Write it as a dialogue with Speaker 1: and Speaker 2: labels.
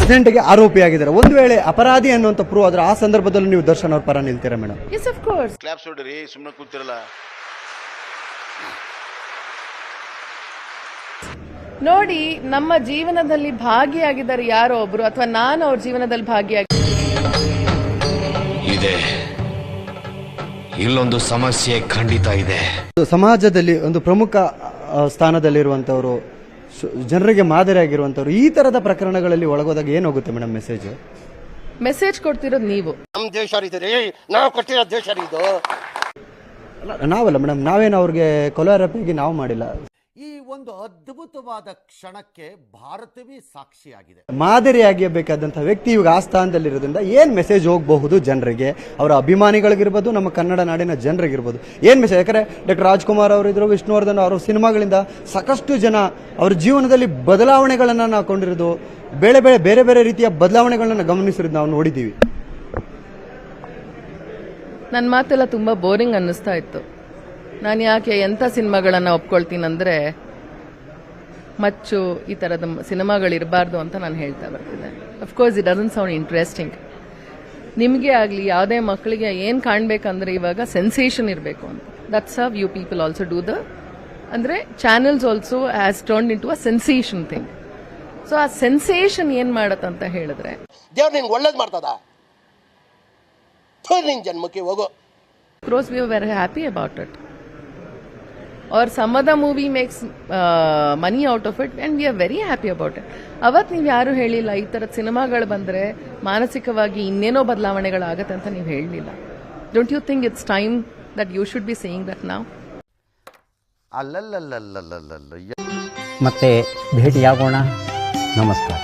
Speaker 1: ಆಕ್ಸಿಡೆಂಟ್ಗೆ ಆರೋಪಿಯಾಗಿದ್ದಾರೆ. ಒಂದು ವೇಳೆ ಅಪರಾಧಿ ಅನ್ನುವಂಥ ಪ್ರೂವ್ ಆದ್ರೆ ಆ ಸಂದರ್ಭದಲ್ಲಿ ನೀವು ದರ್ಶನ್ ಅವ್ರ ಪರ ನಿಲ್ತೀರಾ madam?
Speaker 2: Yes of course.
Speaker 3: Claps ಹೊಡ್ರಿ, ಸುಮ್ಮನೆ ಕೂತಿರಲ್ಲ.
Speaker 2: ನೋಡಿ, ನಮ್ಮ ಜೀವನದಲ್ಲಿ ಭಾಗಿಯಾಗಿದ್ದಾರೆ ಯಾರೋ ಒಬ್ರು, ಅಥವಾ ನಾನು ಅವ್ರ ಜೀವನದಲ್ಲಿ ಭಾಗಿಯಾಗಿ
Speaker 4: ಇದೆ. ಇಲ್ಲೊಂದು ಸಮಸ್ಯೆ ಖಂಡಿತ ಇದೆ.
Speaker 1: ಸಮಾಜದಲ್ಲಿ ಒಂದು ಪ್ರಮುಖ ಸ್ಥಾನದಲ್ಲಿರುವಂತವರು, ಜನರಿಗೆ ಮಾದರಿ ಆಗಿರುವಂತವ್ರು ಈ ತರದ ಪ್ರಕರಣಗಳಲ್ಲಿ ಒಳಗೋದಾಗ ಏನಾಗುತ್ತೆ ಮೇಡಮ್ ಮೆಸೇಜ್?
Speaker 2: ಮೆಸೇಜ್ ಕೊಡ್ತಿರೋದು ನೀವು.
Speaker 5: ನಮ್ಮ ದೇಶ ನಾವು ಕೊಟ್ಟಿರೋ ದೇಶ ಇದು.
Speaker 1: ನಾವಲ್ಲ ಮೇಡಮ್, ನಾವೇನು ಅವ್ರಿಗೆ ಕೊಲೆಯಾರೋಪಿಯಾಗಿ ನಾವು ಮಾಡಿಲ್ಲ.
Speaker 6: ಈ ಒಂದು ಅದ್ಭುತವಾದ ಕ್ಷಣಕ್ಕೆ ಭಾರತವೇ ಸಾಕ್ಷಿಯಾಗಿದೆ.
Speaker 1: ಮಾದರಿಯಾಗಿರಬೇಕಾದಂತಹ ವ್ಯಕ್ತಿ ಇವಾಗ ಆ ಸ್ಥಾನದಲ್ಲಿರೋದ್ರಿಂದ ಏನ್ ಮೆಸೇಜ್ ಹೋಗಬಹುದು ಜನರಿಗೆ, ಅವರ ಅಭಿಮಾನಿಗಳಿಗಿರ್ಬೋದು, ನಮ್ಮ ಕನ್ನಡ ನಾಡಿನ ಜನರಿಗಿರ್ಬೋದು, ಏನ್ ಮೆಸೇಜ್? ಯಾಕಂದ್ರೆ ಡಾಕ್ಟರ್ ರಾಜ್ಕುಮಾರ್ ಅವರಿದ್ರು, ವಿಷ್ಣುವರ್ಧನ್ ಅವರ ಸಿನಿಮಾಗಳಿಂದ ಸಾಕಷ್ಟು ಜನ ಅವ್ರ ಜೀವನದಲ್ಲಿ ಬದಲಾವಣೆಗಳನ್ನ ನಾವು ಕೊಂಡಿರೋದು, ಬೇರೆ ಬೇರೆ ರೀತಿಯ ಬದಲಾವಣೆಗಳನ್ನ ಗಮನಿಸಿರೋದು ನಾವು ನೋಡಿದ್ದೀವಿ.
Speaker 2: ನನ್ನ ಮಾತೆಲ್ಲ ತುಂಬಾ ಬೋರಿಂಗ್ ಅನ್ನಿಸ್ತಾ ಇತ್ತು. ನಾನು ಯಾಕೆ ಎಂಥ ಸಿನಿಮಾಗಳನ್ನು ಒಪ್ಕೊಳ್ತೀನಂದರೆ, ಮಚ್ಚು ಈ ಥರದ ಸಿನಿಮಾಗಳಿರಬಾರ್ದು ಅಂತ ನಾನು ಹೇಳ್ತಾ ಬರ್ತಿದ್ದೆ. Of course it doesn't sound interesting. ನಿಮಗೆ ಆಗಲಿ ಯಾವುದೇ ಮಕ್ಕಳಿಗೆ ಏನು ಕಾಣಬೇಕಂದ್ರೆ ಇವಾಗ ಸೆನ್ಸೇಷನ್ ಇರಬೇಕು ಅಂತ. That's how you people also do the, ಅಂದರೆ channels also has turned in to a sensation thing. So ಆ ಸೆನ್ಸೇಷನ್ ಏನು ಮಾಡತ್ತಂತ ಹೇಳಿದ್ರೆ,
Speaker 5: ದೇವ್ರು ನಿನ್ಗೆ ಒಳ್ಳೇದು ಮಾಡ್ತದ, ನಿನ್ ಜನ್ಮಕ್ಕೆ ಹೋಗೋ.
Speaker 2: Course we were very happy about it. Or some other movie makes money out of it and we are very happy about it. ಅವತ್ತು ನೀವು ಯಾರು ಹೇಳಿಲ್ಲ ಈ ಥರದ ಸಿನಿಮಾಗಳು ಬಂದರೆ ಮಾನಸಿಕವಾಗಿ ಇನ್ನೇನೋ ಬದಲಾವಣೆಗಳಾಗತ್ತೆ ಅಂತ ನೀವು ಹೇಳಲಿಲ್ಲ. Don't you think it's time that you should be saying that ನಾವ್?
Speaker 6: ಅಲ್ಲಲ್ಲಲ್ಲಲ್ಲಲ್ಲಲ್ಲ.
Speaker 7: ಮತ್ತೆ ಭೇಟಿಯಾಗೋಣ. ನಮಸ್ಕಾರ.